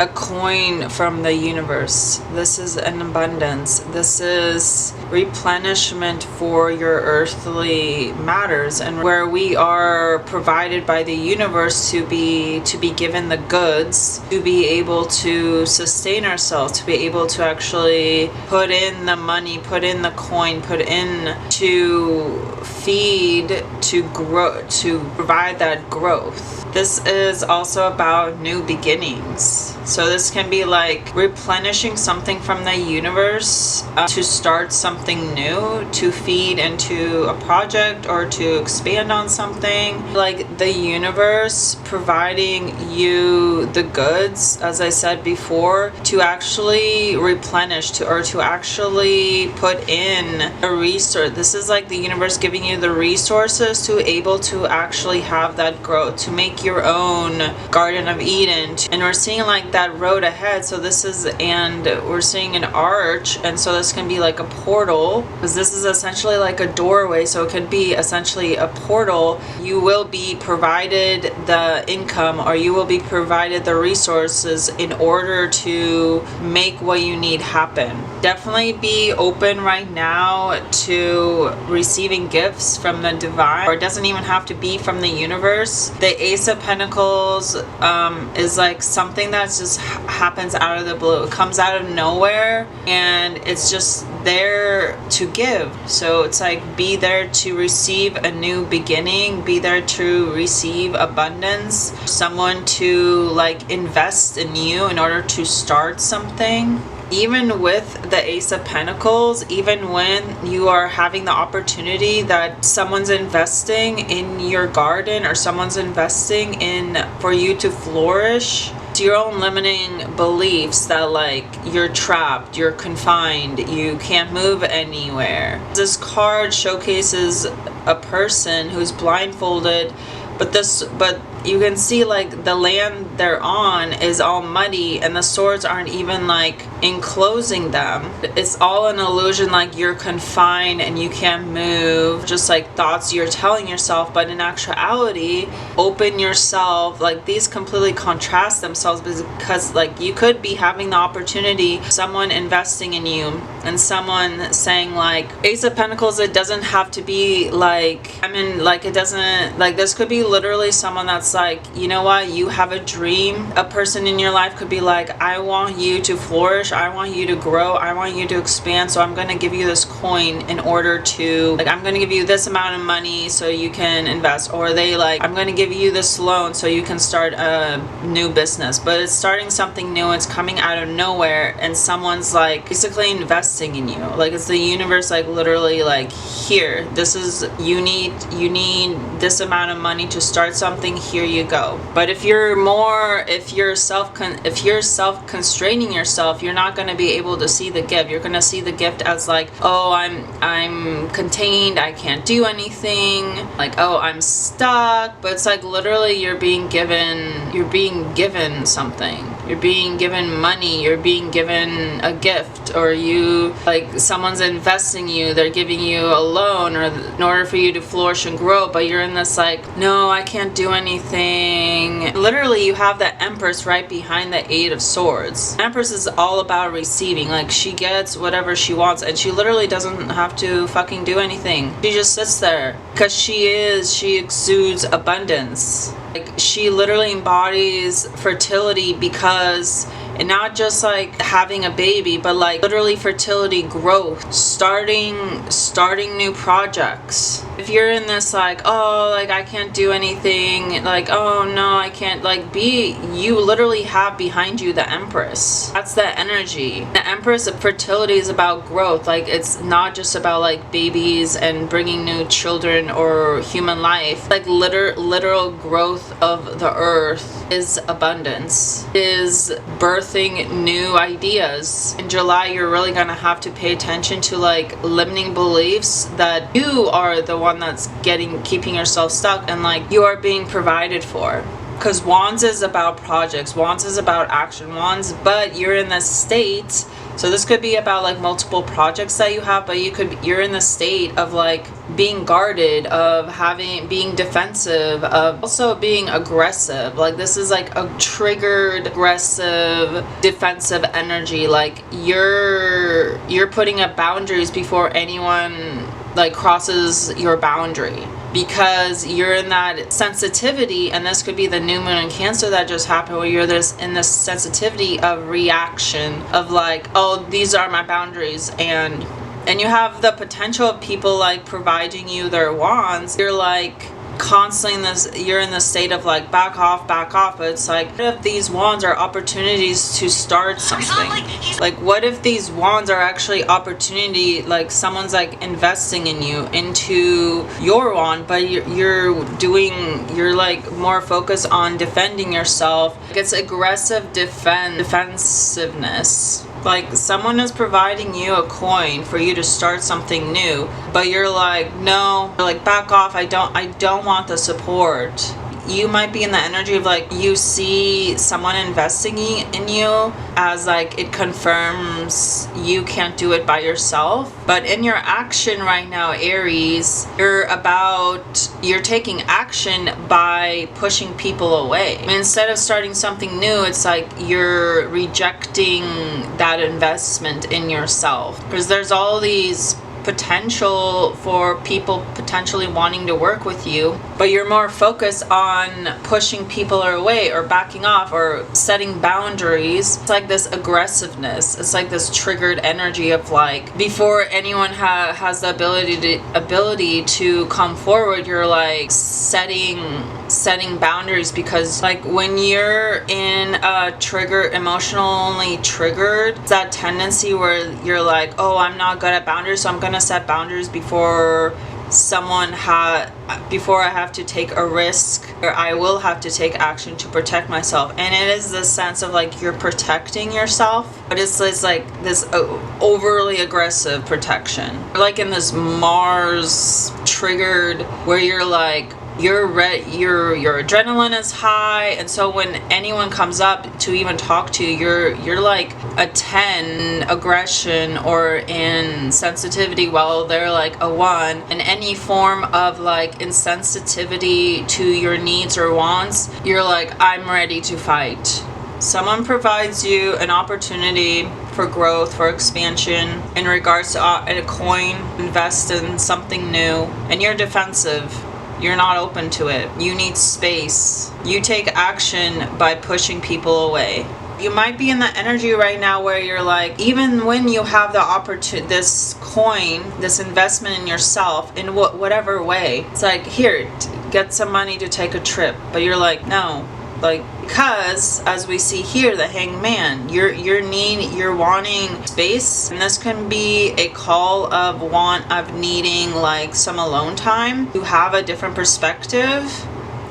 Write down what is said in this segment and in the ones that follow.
a coin from the universe. This is an abundance. This is replenishment for your earthly matters, and where we are provided by the universe to be given the goods, to be able to sustain ourselves, to be able to actually put in the money, put in the coin, put in to feed, to grow, to provide that growth. This is also about new beginnings. So this can be like replenishing something from the universe to start something new, to feed into a project or to expand on something. Like the universe providing you the goods, as I said before, to actually replenish, or to actually put in a resource. This is like the universe giving you the resources to able to actually have that growth, to make your own Garden of Eden. And we're seeing like that road ahead. So this is, and we're seeing an arch, and so this can be like a portal, because this is essentially like a doorway. So it could be essentially a portal. You will be provided the income, or you will be provided the resources in order to make what you need happen. Definitely be open right now to receiving gifts from the divine, or it doesn't even have to be from the universe. The Ace of Pentacles is like something that just happens out of the blue. It comes out of nowhere, and it's just there to give. So it's like, be there to receive a new beginning, be there to receive abundance, someone to like invest in you in order to start something. Even with the Ace of Pentacles, even when you are having the opportunity that someone's investing in your garden, or someone's investing in for you to flourish, it's your own limiting beliefs that like you're trapped, you're confined, you can't move anywhere. This card showcases a person who's blindfolded, but you can see like the land they're on is all muddy, and the swords aren't even like enclosing them. It's all an illusion, like you're confined and you can't move, just like thoughts you're telling yourself. But in actuality, open yourself. Like these completely contrast themselves, because like you could be having the opportunity, someone investing in you, and someone saying like, Ace of Pentacles, it doesn't have to be like, I mean, like it doesn't, like this could be literally someone that's like, you know what, you have a dream. A person in your life could be like, I want you to flourish, I want you to grow, I want you to expand, so I'm going to give you this coin in order to, like, I'm going to give you this amount of money so you can invest. Or they like, I'm going to give you this loan so you can start a new business. But it's starting something new, it's coming out of nowhere, and someone's like basically investing in you. Like it's the universe like literally like, here, this is, you need this amount of money to start something, here you go. But if you're self-constraining yourself, you're not going to be able to see the gift. You're going to see the gift as like, oh, I'm contained, I can't do anything, like, oh, I'm stuck. But it's like literally you're being given something. You're being given money, you're being given a gift, or you, like, someone's investing you, they're giving you a loan, or in order for you to flourish and grow. But you're in this like, no, I can't do anything. Literally, you have the Empress right behind the Eight of Swords. Empress is all about receiving. Like, she gets whatever she wants, and she literally doesn't have to fucking do anything. She just sits there because she exudes abundance. Like, she literally embodies fertility, because, and not just like having a baby, but like literally fertility, growth, starting new projects. If you're in this like, oh, like I can't do anything, like, oh no, I can't, like, you literally have behind you the Empress. That's the energy. The Empress of fertility is about growth. Like, it's not just about like babies and bringing new children or human life. Like literal growth of the earth is abundance, is birthing new ideas. In July, you're really gonna have to pay attention to like limiting beliefs that you are the one that's keeping yourself stuck, and like you are being provided for. because Wands is about projects, Wands is about action, Wands, but you're in this state. So this could be about like multiple projects that you have, but you're in the state of like being guarded, of being defensive, of also being aggressive. Like this is like a triggered, aggressive, defensive energy. Like you're putting up boundaries before anyone like crosses your boundary, because you're in that sensitivity. And this could be the new moon in Cancer that just happened, where you're in this sensitivity of reaction of like, oh, these are my boundaries. And you have the potential of people like providing you their wands. You're like constantly you're in the state of like back off, but it's like, what if these wands are opportunities to start something? Like what if these wands are actually opportunity, like someone's like investing in you, into your wand, but you're like more focused on defending yourself. It's aggressive defensiveness. Like someone is providing you a coin for you to start something new, but you're like, no, you're like, back off, I don't want the support. You might be in the energy of like, you see someone investing in you as like, it confirms you can't do it by yourself. But in your action right now, Aries, you're taking action by pushing people away. I mean, instead of starting something new, it's like you're rejecting that investment in yourself, because there's all these potential for people potentially wanting to work with you, but you're more focused on pushing people away or backing off or setting boundaries. It's like this aggressiveness. It's like this triggered energy of like, before anyone has the ability to come forward, you're like setting boundaries. Because like when you're in a emotionally triggered, it's that tendency where you're like, oh, I'm not good at boundaries, so I'm gonna set boundaries before I have to take a risk, or I will have to take action to protect myself. And it is this sense of like you're protecting yourself, but it's like this overly aggressive protection, like in this Mars triggered, where you're like, your adrenaline is high, and so when anyone comes up to even talk to you, you're like a 10 aggression or in sensitivity, while they're like a 1. And any form of like insensitivity to your needs or wants, you're like, I'm ready to fight. Someone provides you an opportunity for growth, for expansion, in regards to a coin, invest in something new, and you're defensive. You're not open to it. You need space. You take action by pushing people away. You might be in the energy right now where you're like, even when you have the opportunity, this coin, this investment in yourself, in whatever way, it's like, here, get some money to take a trip. But you're like, no. Like, because as we see here, the Hangman, you're wanting space, and this can be a call of needing like some alone time to have a different perspective.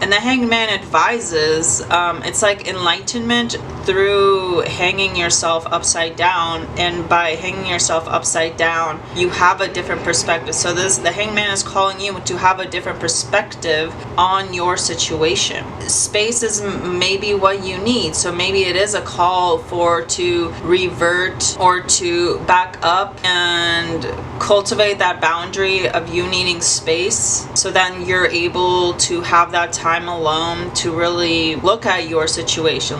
And the Hangman advises, it's like enlightenment through hanging yourself upside down. And by hanging yourself upside down, you have a different perspective. So the Hangman is calling you to have a different perspective on your situation. Space is maybe what you need. So maybe it is a call to revert or to back up and cultivate that boundary of you needing space. So then you're able to have that time alone to really look at your situation,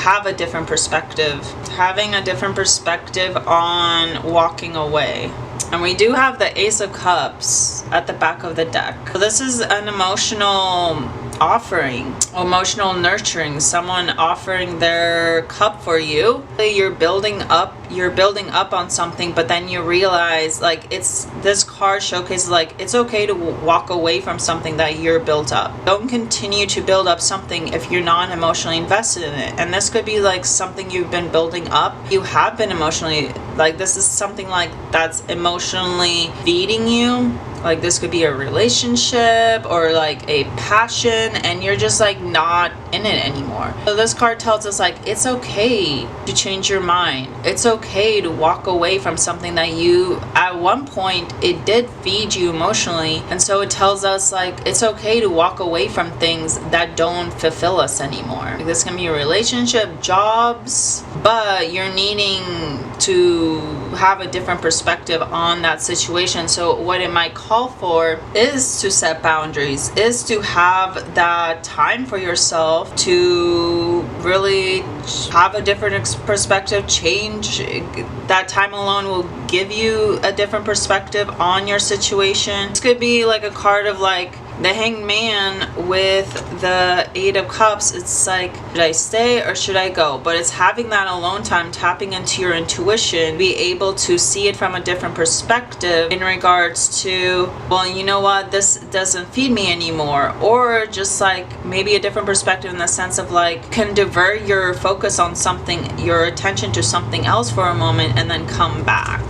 have a different perspective, having a different perspective on walking away. And we do have the Ace of Cups at the back of the deck. So this is an emotional offering, emotional nurturing, someone offering their cup for you. You're building up on something, but then you realize like this card showcases like it's okay to walk away from something that you're built up. Don't continue to build up something if you're not emotionally invested in it. And this could be like something you've been building up. You have been emotionally, like this is something like that's emotionally feeding you. Like this could be a relationship or like a passion, and you're just like not in it anymore. So this card tells us like it's okay to change your mind. It's okay to walk away from something that you at one point it did feed you emotionally, and so it tells us like it's okay to walk away from things that don't fulfill us anymore. Like, this can be a relationship, jobs, but you're needing to have a different perspective on that situation. So what it might call for is to set boundaries, is to have that time for yourself to really have a different perspective. Change that time alone will give you a different perspective on your situation. This could be like a card of like the Hanged Man with the Eight of Cups. It's like, should I stay or should I go? But it's having that alone time, tapping into your intuition, be able to see it from a different perspective in regards to, well, you know what, this doesn't feed me anymore. Or just like maybe a different perspective in the sense of like, can divert your focus on something, your attention to something else for a moment and then come back.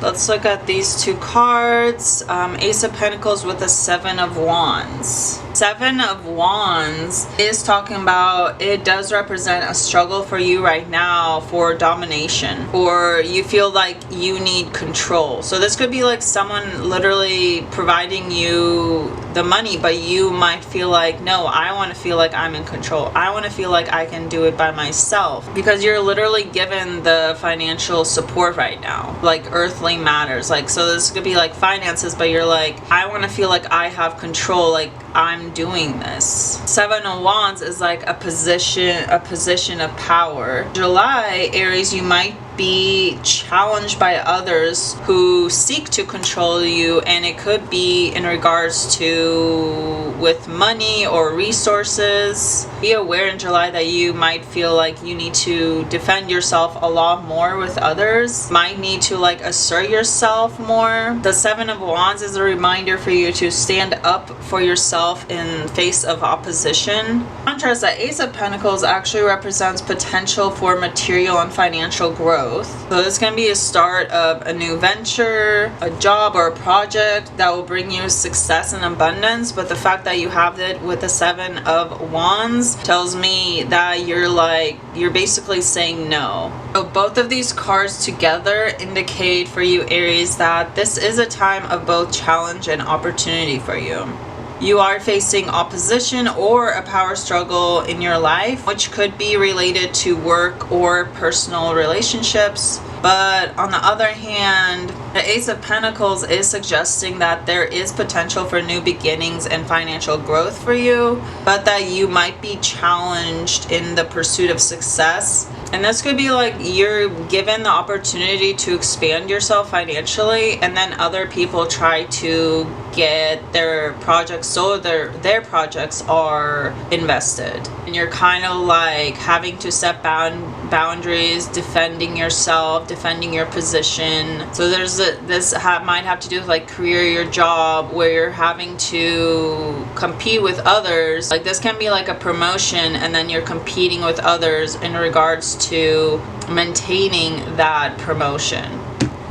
Let's look at these two cards. Ace of Pentacles with the Seven of Wands. Seven of Wands is talking about, it does represent a struggle for you right now for domination, or you feel like you need control. So this could be like someone literally providing you the money, but you might feel like, no, I want to feel like I'm in control. I want to feel like I can do it by myself, because you're literally given the financial support right now, like earthly matters. Like, so this could be like finances, but you're like, I want to feel like I have control, like I'm doing this. Seven of Wands is like a position of power. July, Aries, you might be challenged by others who seek to control you, and it could be in regards to with money or resources. Be aware in July that you might feel like you need to defend yourself a lot more with others, might need to like assert yourself more. The Seven of Wands is a reminder for you to stand up for yourself in face of opposition. Contrast, the Ace of Pentacles actually represents potential for material and financial growth. So this can be a start of a new venture, a job, or a project that will bring you success and abundance. But the fact that you have it with the Seven of Wands tells me that you're basically saying no. So both of these cards together indicate for you, Aries, that this is a time of both challenge and opportunity for you. You are facing opposition or a power struggle in your life, which could be related to work or personal relationships. But on the other hand, the Ace of Pentacles is suggesting that there is potential for new beginnings and financial growth for you, but that you might be challenged in the pursuit of success. And this could be like you're given the opportunity to expand yourself financially, and then other people try to get their projects, so their projects are invested. And you're kind of like having to set boundaries, defending yourself, defending your position. So there's might have to do with like career, your job, where you're having to compete with others. Like this can be like a promotion, and then you're competing with others in regards to maintaining that promotion.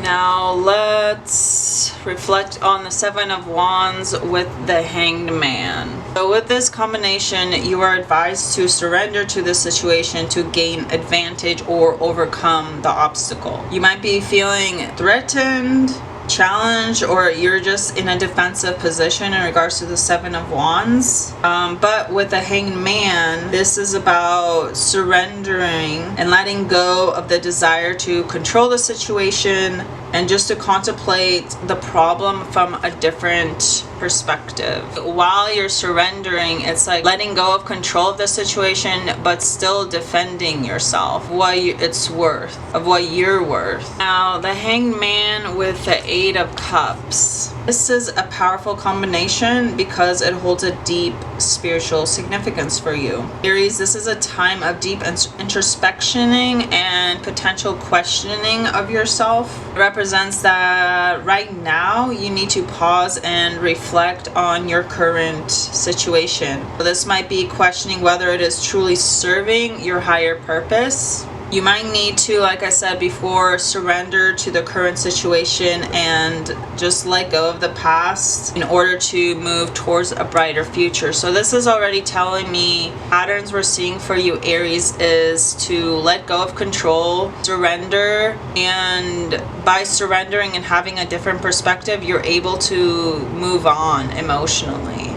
Now let's reflect on the Seven of Wands with the Hanged Man. So with this combination, you are advised to surrender to the situation to gain advantage or overcome the obstacle. You might be feeling threatened, challenge, or you're just in a defensive position in regards to the Seven of Wands. But with the Hanged Man, this is about surrendering and letting go of the desire to control the situation and just to contemplate the problem from a different perspective. While you're surrendering, it's like letting go of control of the situation, but still defending yourself, what it's worth, of what you're worth. Now, the Hanged Man with the Eight of Cups. This is a powerful combination because it holds a deep spiritual significance for you. Aries, this is a time of deep introspectioning and potential questioning of yourself. It represents that right now you need to pause and reflect on your current situation. So this might be questioning whether it is truly serving your higher purpose. You might need to, like I said before, surrender to the current situation and just let go of the past in order to move towards a brighter future. So this is already telling me patterns we're seeing for you, Aries, is to let go of control, surrender, and by surrendering and having a different perspective, you're able to move on emotionally.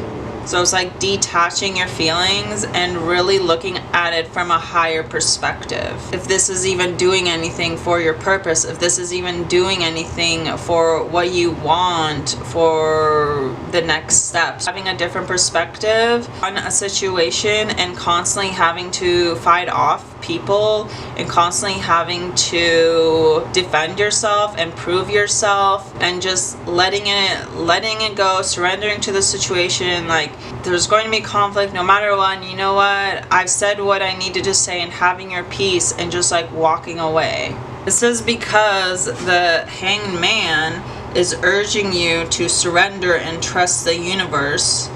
So it's like detaching your feelings and really looking at it from a higher perspective. If this is even doing anything for your purpose, if this is even doing anything for what you want for the next steps. Having a different perspective on a situation and constantly having to fight off people and constantly having to defend yourself and prove yourself and just letting it go, surrendering to the situation. Like, there's going to be conflict no matter what, and you know what, I've said what I needed to say, and having your peace and just like walking away. This is because the Hanged Man is urging you to surrender and trust the universe,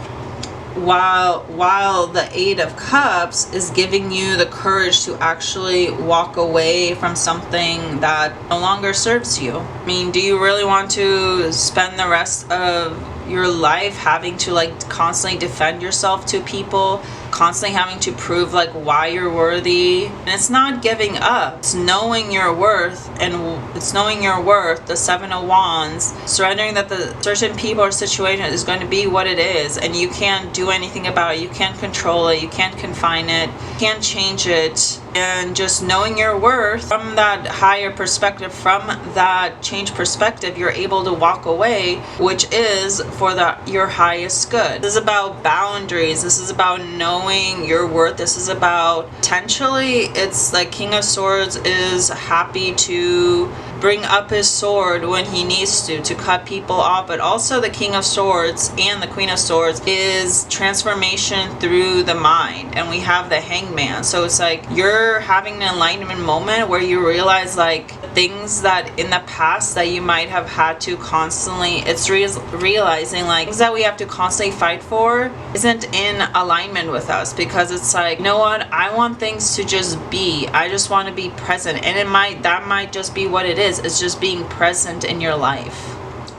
while the Eight of Cups is giving you the courage to actually walk away from something that no longer serves you. I mean, do you really want to spend the rest of your life having to like constantly defend yourself to people, constantly having to prove like why you're worthy? And it's not giving up, it's knowing your worth, and it's knowing your worth, the Seven of Wands, surrendering that the certain people or situation is going to be what it is, and you can't do anything about it, you can't control it, you can't confine it, you can't change it. And just knowing your worth from that higher perspective, from that changed perspective, you're able to walk away, which is for your highest good. This is about boundaries. This is about knowing your worth. This is about, potentially, it's like King of Swords is happy to bring up his sword when he needs to cut people off, but also the King of Swords and the Queen of Swords is transformation through the mind, and we have the Hanged Man. So it's like you're having an enlightenment moment where you realize like things that in the past that you might have had to constantly, it's realizing like things that we have to constantly fight for isn't in alignment with us, because it's like, you know what, I want things to just be, I just want to be present, and that might just be what it is. It's just being present in your life.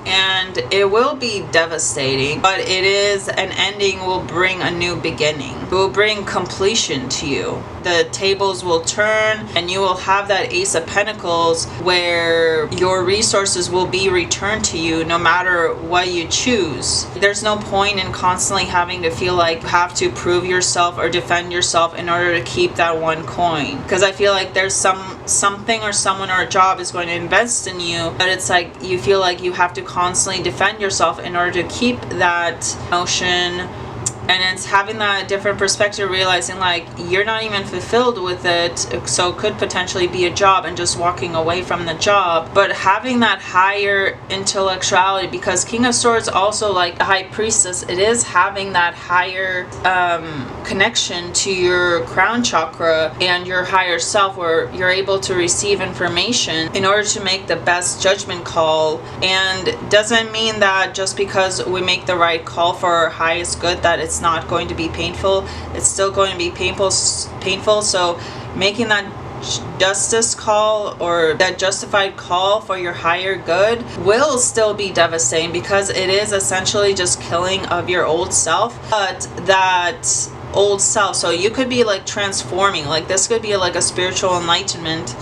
And it will be devastating, but it is, an ending will bring a new beginning. It will bring completion to you. The tables will turn and you will have that Ace of Pentacles where your resources will be returned to you no matter what you choose. There's no point in constantly having to feel like you have to prove yourself or defend yourself in order to keep that one coin. Because I feel like there's something or someone or a job is going to invest in you, but it's like you feel like you have to constantly defend yourself in order to keep that emotion. And it's having that different perspective, realizing like you're not even fulfilled with it, so it could potentially be a job and just walking away from the job. But having that higher intellectuality, because King of Swords also, like the High Priestess, it is having that higher connection to your crown chakra and your higher self, where you're able to receive information in order to make the best judgment call. And doesn't mean that just because we make the right call for our highest good that it's not going to be painful. It's still going to be painful. So making that justice call or that justified call for your higher good will still be devastating, because it is essentially just killing of your old self. But that old self, so you could be like transforming, like this could be like a spiritual enlightenment,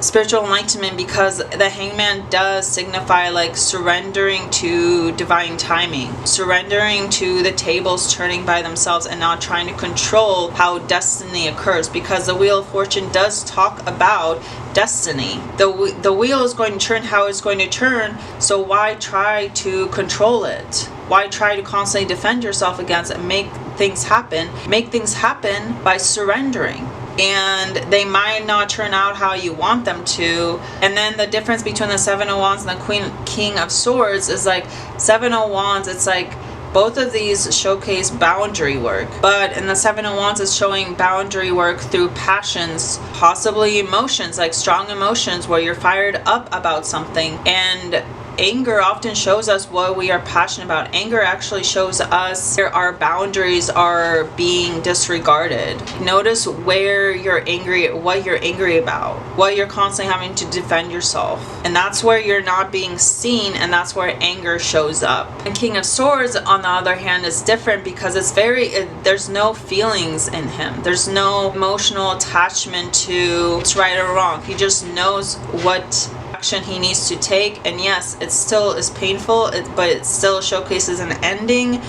because the Hangman does signify like surrendering to divine timing, surrendering to the tables turning by themselves and not trying to control how destiny occurs, because the Wheel of Fortune does talk about destiny. The wheel is going to turn how it's going to turn, so why try to control it? Why try to constantly defend yourself against it and make things happen? Make things happen by surrendering. And they might not turn out how you want them to. And then the difference between the Seven of Wands and the King of Swords is like Seven of Wands, it's like Both of these showcase boundary work, but in the Seven of Wands is showing boundary work through passions, possibly emotions, like strong emotions where you're fired up about something. And anger often shows us what we are passionate about. Anger actually shows us where our boundaries are being disregarded. Notice where you're angry, what you're angry about, what you're constantly having to defend yourself. And that's where you're not being seen, and that's where anger shows up. The King of Swords, on the other hand, is different because there's no feelings in him. There's no emotional attachment to what's right or wrong. He just knows what action he needs to take, and yes, it still is painful, but it still showcases an ending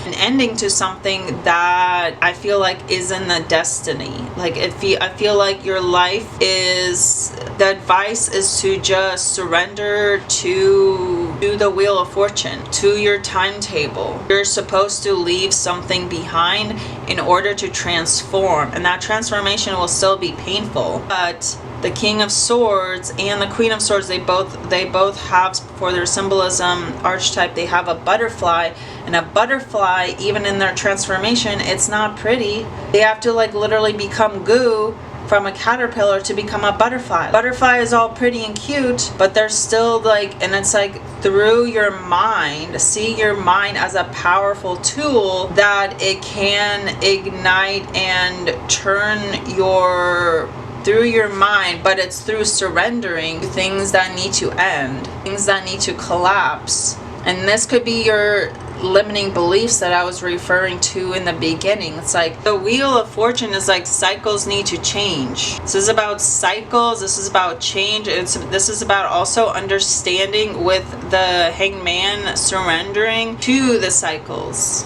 to something that I feel like is in the destiny. Like I feel like your life is, the advice is to just surrender to the wheel of fortune, to your timetable. You're supposed to leave something behind in order to transform, and that transformation will still be painful. But the King of Swords and the Queen of Swords, they both have, for their symbolism archetype, they have a butterfly. And a butterfly, even in their transformation, it's not pretty. They have to like literally become goo from a caterpillar to become a butterfly. Butterfly is all pretty and cute, but they're still like, and it's like through your mind, see your mind as a powerful tool that it can ignite and turn through your mind, but it's through surrendering to things that need to end, things that need to collapse. And this could be your limiting beliefs that I was referring to in the beginning. It's like the Wheel of Fortune is like cycles need to change. This is about cycles, this is about change, this is about also understanding with the Hangman surrendering to the cycles.